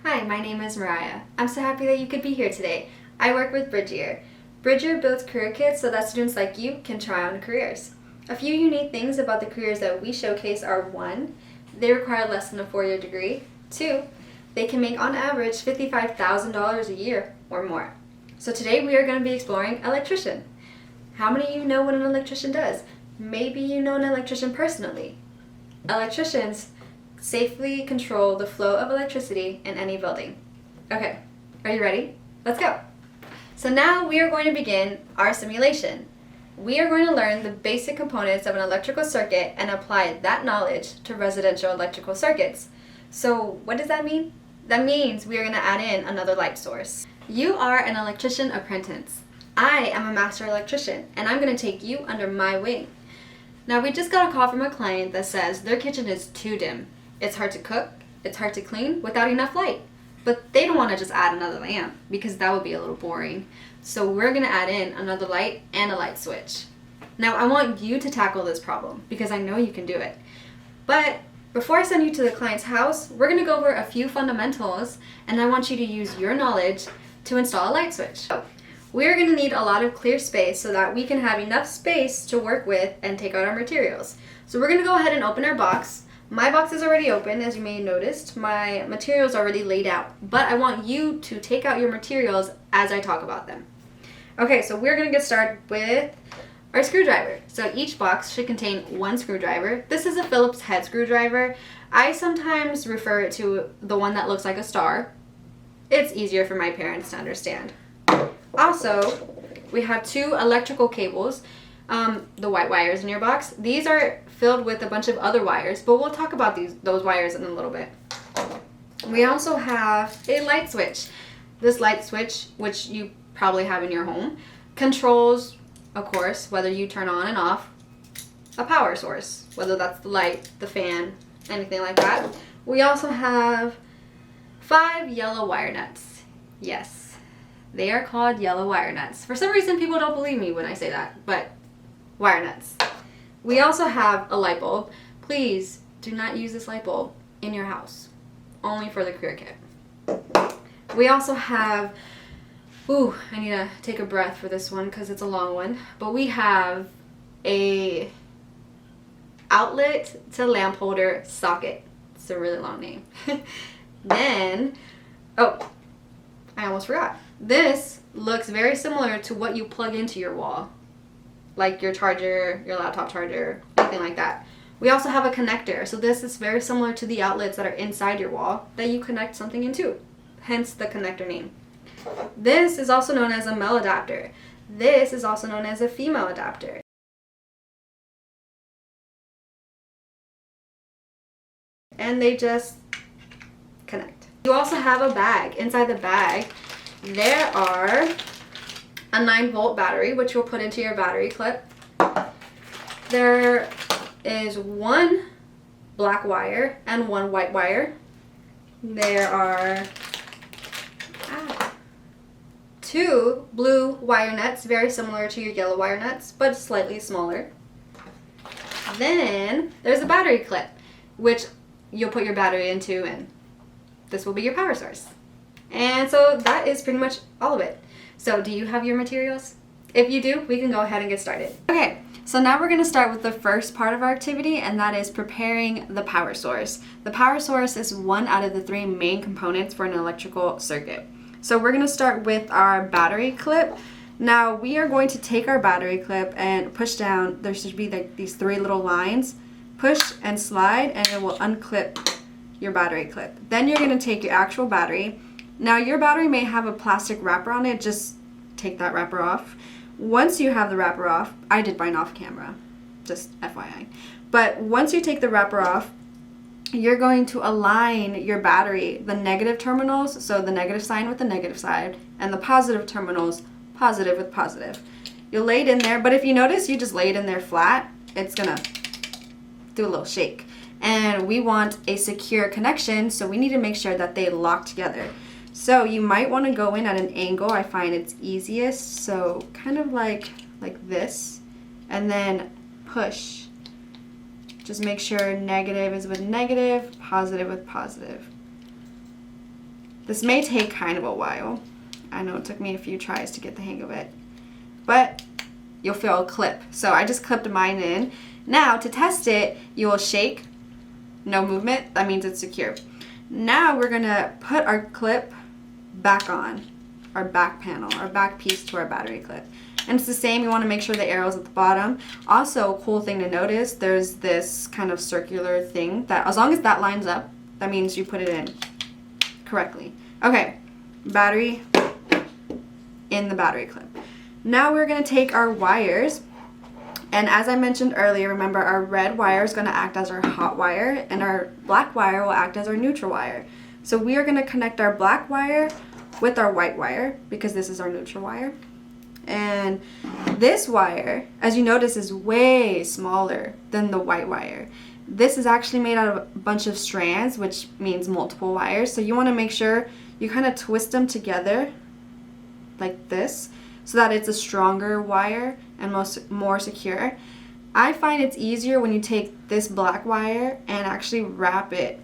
Hi, my name is Mariah. I'm so happy that you could be here today. I work with Bridgeyear. Bridgeyear builds career kits so that students like you can try on careers. A few unique things about the careers that we showcase are 1. They require less than a 4-year degree. 2. They can make on average $55,000 a year or more. So today we are going to be exploring electrician. How many of you know what an electrician does? Maybe you know an electrician personally. Electricians safely control the flow of electricity in any building. Okay, are you ready? Let's go. So now we are going to begin our simulation. We are going to learn the basic components of an electrical circuit and apply that knowledge to residential electrical circuits. So what does that mean? That means we are going to add in another light source. You are an electrician apprentice. I am a master electrician, and I'm going to take you under my wing. Now we just got a call from a client that says their kitchen is too dim. It's hard to cook, it's hard to clean without enough light. But they don't want to just add another lamp because that would be a little boring. So we're going to add in another light and a light switch. Now I want you to tackle this problem because I know you can do it. But before I send you to the client's house, we're going to go over a few fundamentals, and I want you to use your knowledge to install a light switch. So we're going to need a lot of clear space so that we can have enough space to work with and take out our materials. So we're going to go ahead and open our box. My box is already open, as you may have noticed. My materials are already laid out, but I want you to take out your materials as I talk about them. Okay, so we're going to get started with our screwdriver. So each box should contain one screwdriver. This is a Phillips head screwdriver. I sometimes refer it to the one that looks like a star. It's easier for my parents to understand. Also, we have 2 electrical cables. The white wires in your box. These are filled with a bunch of other wires, but we'll talk about those wires in a little bit. We also have a light switch. This light switch, which you probably have in your home, controls, of course, whether you turn on and off a power source, whether that's the light, the fan, anything like that. We also have 5 yellow wire nuts. Yes, they are called yellow wire nuts. For some reason, people don't believe me when I say that, but wire nuts. We also have a light bulb. Please do not use this light bulb in your house. Only for the career kit. We also have, I need to take a breath for this one because it's a long one. But we have a outlet to lamp holder socket. It's a really long name. Then, I almost forgot. This looks very similar to what you plug into your wall, like your charger, your laptop charger, anything like that. We also have a connector. So this is very similar to the outlets that are inside your wall that you connect something into, hence the connector name. This is also known as a male adapter. This is also known as a female adapter. And they just connect. You also have a bag. Inside the bag, there are a 9-volt battery, which you'll put into your battery clip. There is 1 black wire and 1 white wire. There are 2 blue wire nuts, very similar to your yellow wire nuts, but slightly smaller. Then there's a battery clip, which you'll put your battery into, and this will be your power source. And so that is pretty much all of it. So do you have your materials? If you do, we can go ahead and get started. Okay, so now we're going to start with the first part of our activity, and that is preparing the power source. The power source is 1 out of the 3 main components for an electrical circuit. So we're going to start with our battery clip. Now we are going to take our battery clip and push down. There should be like these 3 little lines. Push and slide, and it will unclip your battery clip. Then you're going to take your actual battery. Now your battery may have a plastic wrapper on it. Just take that wrapper off. Once you have the wrapper off, I did mine off camera, just FYI. But once you take the wrapper off, you're going to align your battery, the negative terminals, so the negative sign with the negative side, and the positive terminals, positive with positive. You'll lay it in there, but if you notice you just lay it in there flat, it's gonna do a little shake. And we want a secure connection, so we need to make sure that they lock together. So you might want to go in at an angle. I find it's easiest. So kind of like this, and then push. Just make sure negative is with negative, positive with positive. This may take kind of a while. I know it took me a few tries to get the hang of it, but you'll feel a clip. So I just clipped mine in. Now to test it, you will shake, no movement, that means it's secure. Now we're gonna put our clip back on, our back panel, our back piece to our battery clip. And it's the same, you wanna make sure the arrow's at the bottom. Also, a cool thing to notice, there's this kind of circular thing that as long as that lines up, that means you put it in correctly. Okay, battery in the battery clip. Now we're gonna take our wires, and as I mentioned earlier, remember our red wire is gonna act as our hot wire, and our black wire will act as our neutral wire. So we are gonna connect our black wire with our white wire, because this is our neutral wire. And this wire, as you notice, is way smaller than the white wire. This is actually made out of a bunch of strands, which means multiple wires. So you wanna make sure you kind of twist them together like this, so that it's a stronger wire and more secure. I find it's easier when you take this black wire and actually wrap it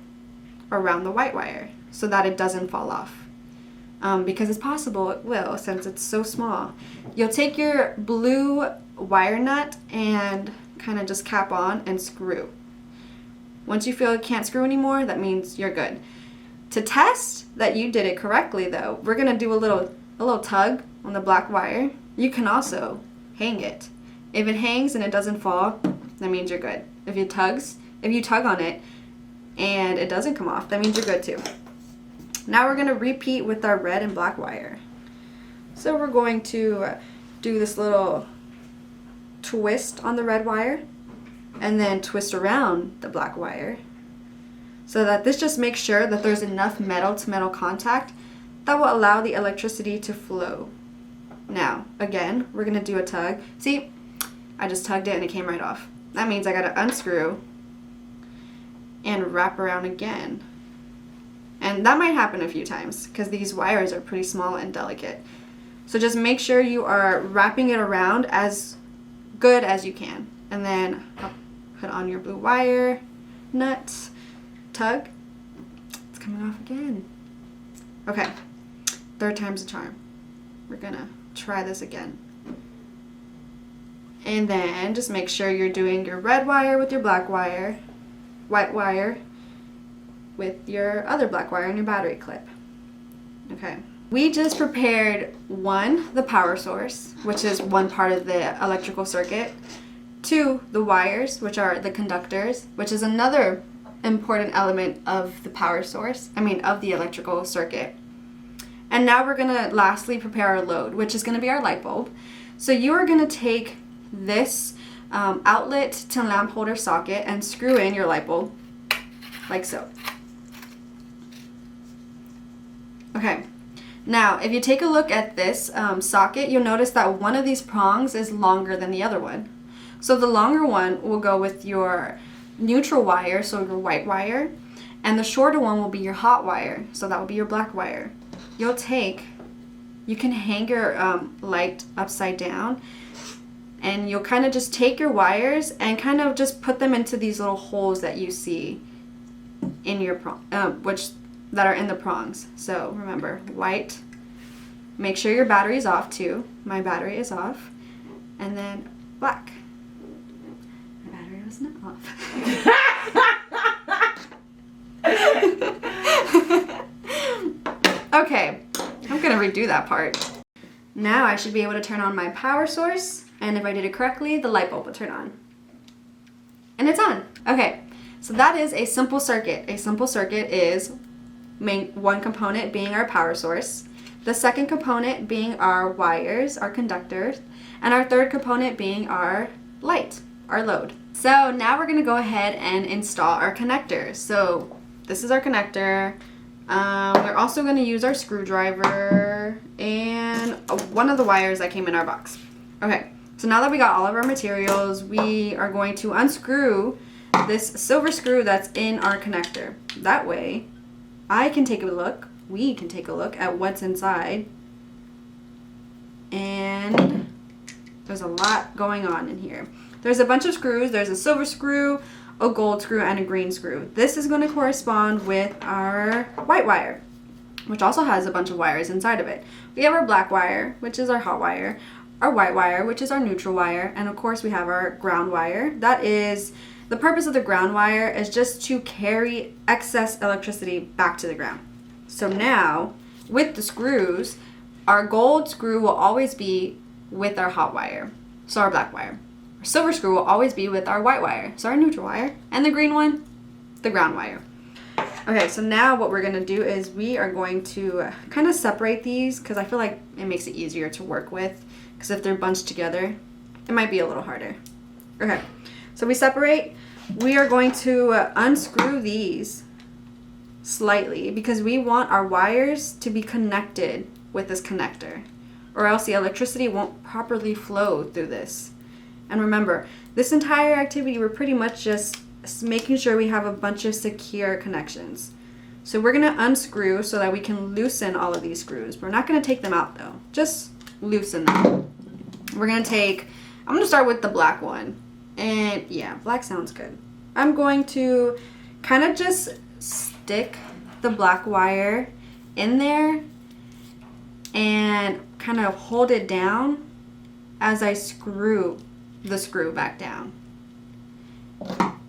around the white wire so that it doesn't fall off. Because it's possible it will, since it's so small. You'll take your blue wire nut and kind of just cap on and screw. Once you feel it can't screw anymore, that means you're good. To test that you did it correctly though, we're gonna do a little tug on the black wire. You can also hang it. If it hangs and it doesn't fall, that means you're good. If you tug on it and it doesn't come off, that means you're good too. Now we're gonna repeat with our red and black wire. So we're going to do this little twist on the red wire and then twist around the black wire, so that this just makes sure that there's enough metal to metal contact that will allow the electricity to flow. Now, again, we're gonna do a tug. See, I just tugged it and it came right off. That means I gotta unscrew and wrap around again. And that might happen a few times because these wires are pretty small and delicate. So just make sure you are wrapping it around as good as you can. And then put on your blue wire nut, tug. It's coming off again. Okay, third time's a charm. We're gonna try this again. And then just make sure you're doing your red wire with your black wire, white wire with your other black wire and your battery clip. Okay. We just prepared the power source, which is one part of the electrical circuit. 2, the wires, which are the conductors, which is another important element of the power source, of the electrical circuit. And now we're gonna lastly prepare our load, which is gonna be our light bulb. So you are gonna take this outlet to lamp holder socket and screw in your light bulb, like so. Okay, now if you take a look at this socket, you'll notice that one of these prongs is longer than the other one. So the longer one will go with your neutral wire, so your white wire, and the shorter one will be your hot wire, so that will be your black wire. You can hang your light upside down, and you'll kind of just take your wires and kind of just put them into these little holes that you see in your that are in the prongs. So remember, white, make sure your battery is off too. My battery is off. And then black. My battery was not off. Okay, I'm gonna redo that part. Now I should be able to turn on my power source, and if I did it correctly, the light bulb will turn on. And it's on. Okay, so that is a simple circuit. A simple circuit is one component being our power source, the second component being our wires, our conductors, and our third component being our light, our load. So now we're gonna go ahead and install our connectors. So this is our connector. We're also going to use our screwdriver and one of the wires that came in our box. Okay, so now that we got all of our materials, we are going to unscrew this silver screw that's in our connector. That way, we can take a look at what's inside. And there's a lot going on in here. There's a bunch of screws. There's a silver screw, a gold screw, and a green screw. This is going to correspond with our white wire. which also has a bunch of wires inside of it. We have our black wire, which is our hot wire, our white wire, which is our neutral wire, and of course we have our ground wire. That is, the purpose of the ground wire is just to carry excess electricity back to the ground. So now, with the screws, our gold screw will always be with our hot wire, so our black wire. Our silver screw will always be with our white wire, so our neutral wire, and the green one, the ground wire. Okay, so now what we're going to do is we are going to kind of separate these because I feel like it makes it easier to work with, because if they're bunched together, it might be a little harder. Okay, so we separate. We are going to unscrew these slightly because we want our wires to be connected with this connector, or else the electricity won't properly flow through this. And remember, this entire activity, we're pretty much just making sure we have a bunch of secure connections. So we're going to unscrew so that we can loosen all of these screws. We're not going to take them out though, just loosen them. We're going to take, I'm going to start with the black one. And yeah, black sounds good. I'm going to kind of just stick the black wire in there and kind of hold it down as I screw the screw back down.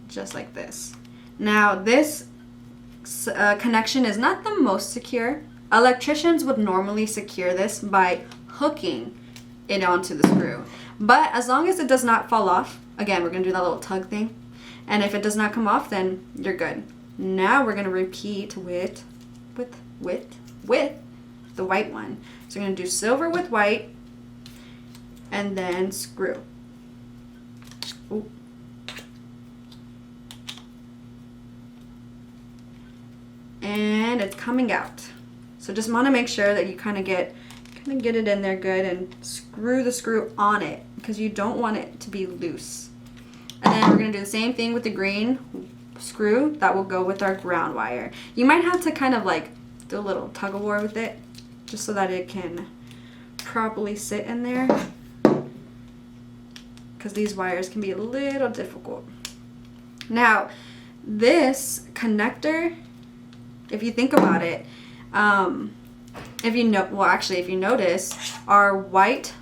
Just like this. Now this connection is not the most secure. Electricians would normally secure this by hooking it onto the screw. But as long as it does not fall off, again, we're going to do that little tug thing. And if it does not come off, then you're good. Now we're going to repeat with the white one. So we're going to do silver with white and then screw. Ooh. And it's coming out. So just want to make sure that you kind of get it in there good and screw the screw on it because you don't want it to be loose. And then we're going to do the same thing with the green screw that will go with our ground wire. You might have to kind of like do a little tug of war with it just so that it can properly sit in there, because these wires can be a little difficult. Now this connector, if you think about it, if you notice, our white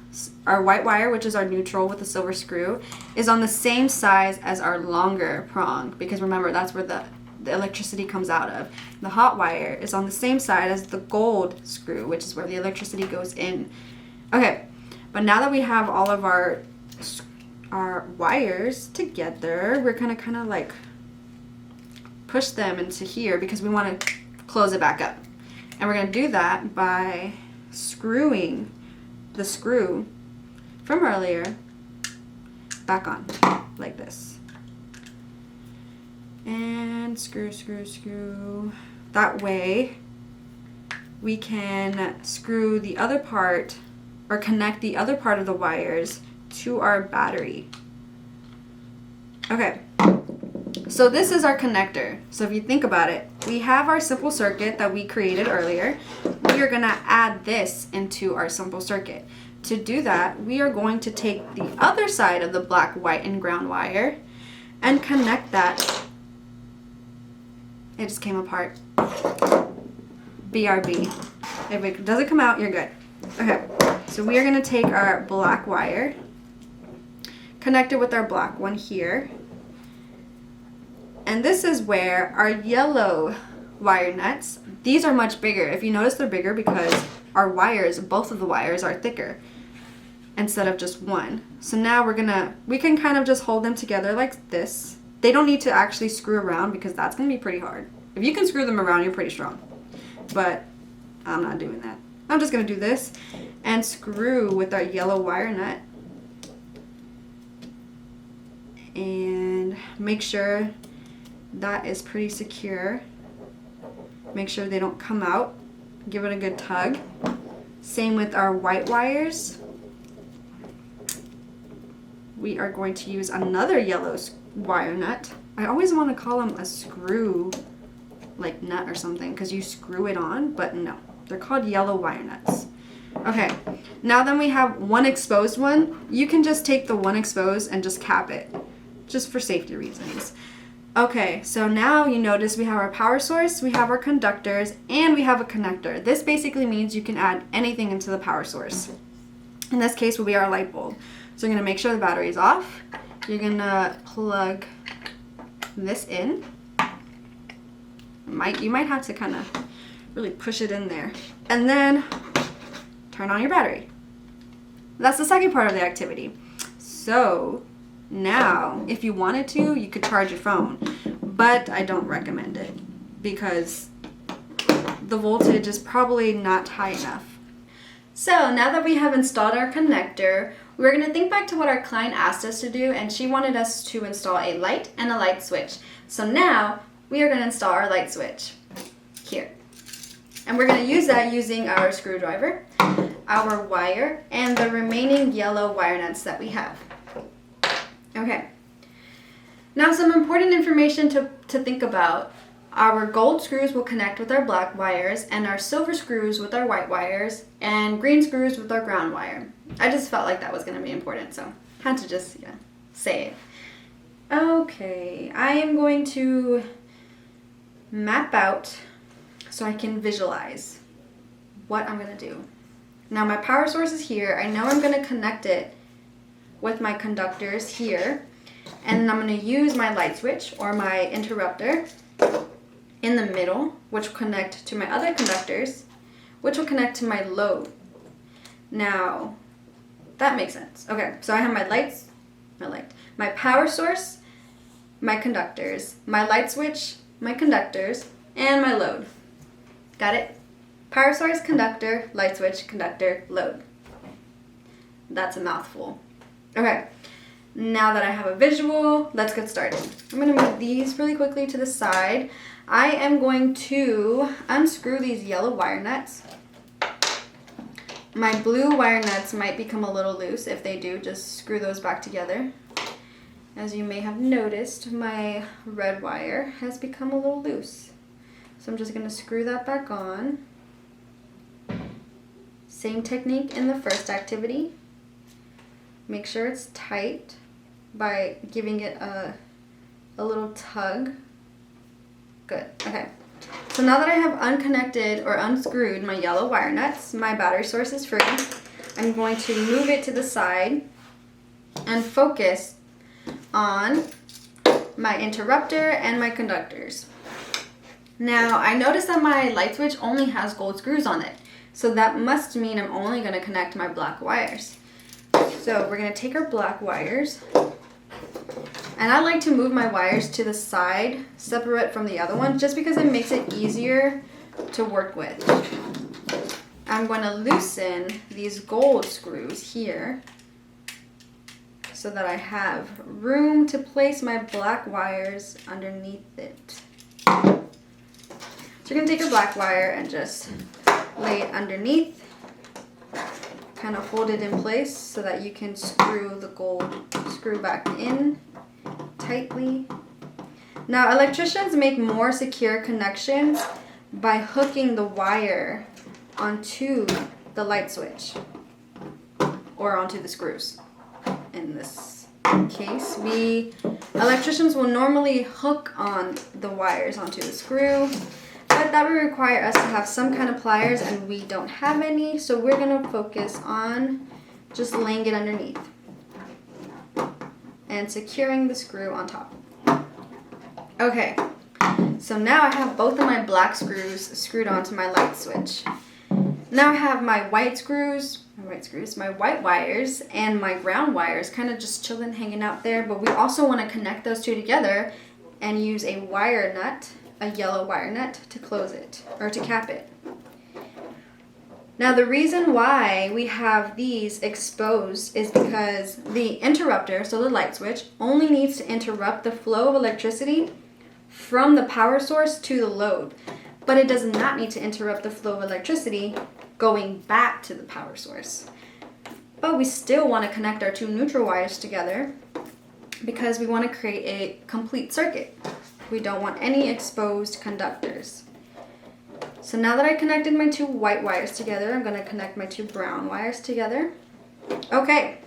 wire, which is our neutral with the silver screw, is on the same size as our longer prong, because remember, that's where the electricity comes out of. The hot wire is on the same side as the gold screw, which is where the electricity goes in. Okay, but now that we have all of our wires together, we're gonna kind of like push them into here because we want to close it back up. And we're going to do that by screwing the screw from earlier back on like this. And screw, screw, screw. That way we can screw the other part or connect the other part of the wires to our battery. Okay. So this is our connector. So if you think about it, we have our simple circuit that we created earlier. We are going to add this into our simple circuit. To do that, we are going to take the other side of the black, white, and ground wire and connect that. It just came apart. BRB. If it doesn't come out, you're good. Okay, so we are going to take our black wire, connect it with our black one here. And this is where our yellow wire nuts, these are much bigger. If you notice, they're bigger because our wires, both of the wires are thicker instead of just one. So now we can kind of just hold them together like this. They don't need to actually screw around because that's going to be pretty hard. If you can screw them around, you're pretty strong. But I'm not doing that. I'm just going to do this and screw with our yellow wire nut. And make sure that is pretty secure. Make sure they don't come out. Give it a good tug. Same with our white wires. We are going to use another yellow wire nut. I always want to call them a screw like nut or something because you screw it on, but no. They're called yellow wire nuts. Okay, now then we have one exposed one. You can just take the one exposed and just cap it, just for safety reasons. Okay, so now you notice we have our power source, we have our conductors, and we have a connector. This basically means you can add anything into the power source. In this case will be our light bulb. So you're going to make sure the battery is off. You're going to plug this in. You might have to kind of really push it in there. And then turn on your battery. That's the second part of the activity. So now, if you wanted to, you could charge your phone, but I don't recommend it because the voltage is probably not high enough. So now that we have installed our connector, we're going to think back to what our client asked us to do, and she wanted us to install a light and a light switch. So now we are going to install our light switch here. And we're going to use that using our screwdriver, our wire, and the remaining yellow wire nuts that we have. Okay, now some important information to think about. Our gold screws will connect with our black wires, and our silver screws with our white wires, and green screws with our ground wire. I just felt like that was going to be important, so had to just say it. Okay, I am going to map out so I can visualize what I'm going to do. Now my power source is here. I know I'm going to connect it with my conductors here, and then I'm going to use my light switch or my interrupter in the middle, which will connect to my other conductors, which will connect to my load. Now that makes sense. Okay, so I have my power source, my conductors, my light switch, my conductors, and my load. Got it? Power source, conductor, light switch, conductor, load. That's a mouthful. Okay, now that I have a visual, let's get started. I'm going to move these really quickly to the side. I am going to unscrew these yellow wire nuts. My blue wire nuts might become a little loose. If they do, just screw those back together. As you may have noticed, my red wire has become a little loose. So I'm just going to screw that back on. Same technique in the first activity. Make sure it's tight by giving it a little tug. Good, okay. So now that I have unconnected or unscrewed my yellow wire nuts, my battery source is free. I'm going to move it to the side and focus on my interrupter and my conductors. Now I noticed that my light switch only has gold screws on it. So that must mean I'm only going to connect my black wires. So we're going to take our black wires, and I like to move my wires to the side, separate from the other ones, just because it makes it easier to work with. I'm going to loosen these gold screws here so that I have room to place my black wires underneath it. So you're going to take your black wire and just lay it underneath. Kind of hold it in place so that you can screw the gold screw back in tightly. Now electricians make more secure connections by hooking the wire onto the light switch or onto the screws. In this case, electricians will normally hook on the wires onto the screw, but that would require us to have some kind of pliers, and we don't have any, so we're going to focus on just laying it underneath and securing the screw on top. Okay, so now I have both of my black screws screwed onto my light switch. Now I have my white wires, and my ground wires kind of just chilling, hanging out there, but we also want to connect those two together and use a wire nut, a yellow wire nut, to close it, or to cap it. Now the reason why we have these exposed is because the interrupter, so the light switch, only needs to interrupt the flow of electricity from the power source to the load, but it does not need to interrupt the flow of electricity going back to the power source. But we still want to connect our two neutral wires together because we want to create a complete circuit. We don't want any exposed conductors. So now that I connected my two white wires together, I'm going to connect my two brown wires together. Okay,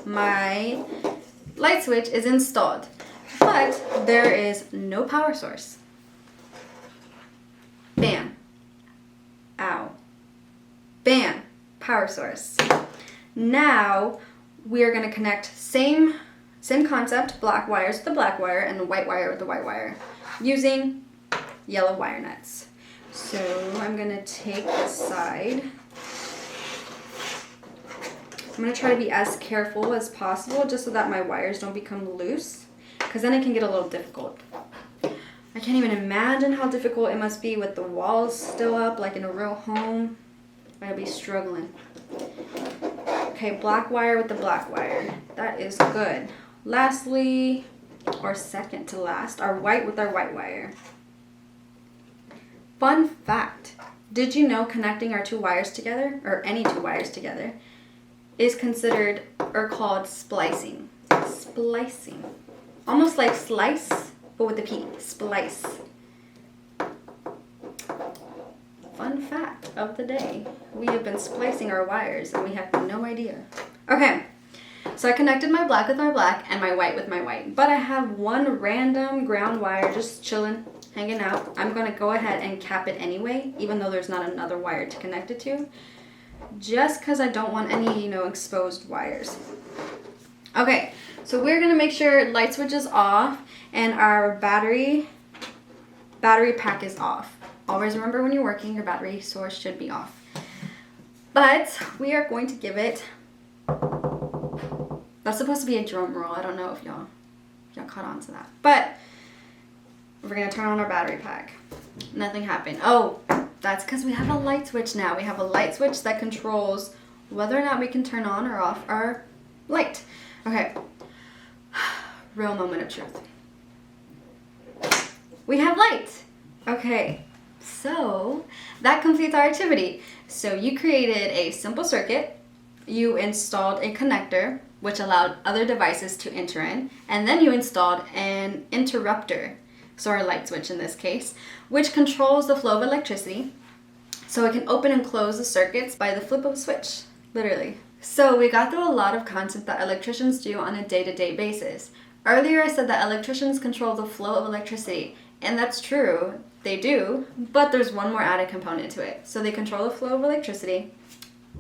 my light switch is installed. but there is no power source. Bam. Ow. Bam. Power source. Now we are going to connect same concept, black wires with the black wire and the white wire with the white wire using yellow wire nuts. So I'm going to take this side. I'm going to try to be as careful as possible just so that my wires don't become loose, because then it can get a little difficult. I can't even imagine how difficult it must be with the walls still up, like in a real home. I'd be struggling. Okay, black wire with the black wire. That is good. Lastly, or second to last, our white with our white wire. Fun fact, did you know connecting our two wires together, or any two wires together, is considered or called splicing? Splicing. Almost like slice, but with a P. Splice. Fun fact of the day. We have been splicing our wires and we have no idea. Okay, so I connected my black with my black and my white with my white. But I have one random ground wire just chilling, hanging out. I'm going to go ahead and cap it anyway, even though there's not another wire to connect it to. Just because I don't want any, exposed wires. Okay, so we're going to make sure light switch is off and our battery pack is off. Always remember when you're working, your battery source should be off. But we are going to give it, that's supposed to be a drum roll. I don't know if y'all caught on to that. But we're going to turn on our battery pack. Nothing happened. Oh, that's because we have a light switch now. We have a light switch that controls whether or not we can turn on or off our light. Okay. Real moment of truth. We have light. Okay. So that completes our activity. So you created a simple circuit, you installed a connector, which allowed other devices to enter in, and then you installed an interrupter, so our light switch in this case, which controls the flow of electricity, so it can open and close the circuits by the flip of a switch, literally. So we got through a lot of content that electricians do on a day-to-day basis. Earlier I said that electricians control the flow of electricity, and that's true. They do, but there's one more added component to it. So they control the flow of electricity,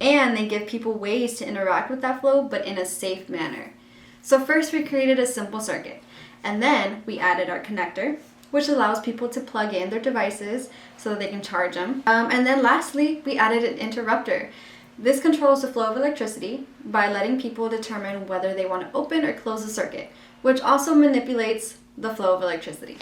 and they give people ways to interact with that flow, but in a safe manner. So first we created a simple circuit, and then we added our connector, which allows people to plug in their devices so that they can charge them. And then lastly, we added an interrupter. This controls the flow of electricity by letting people determine whether they want to open or close the circuit, which also manipulates the flow of electricity.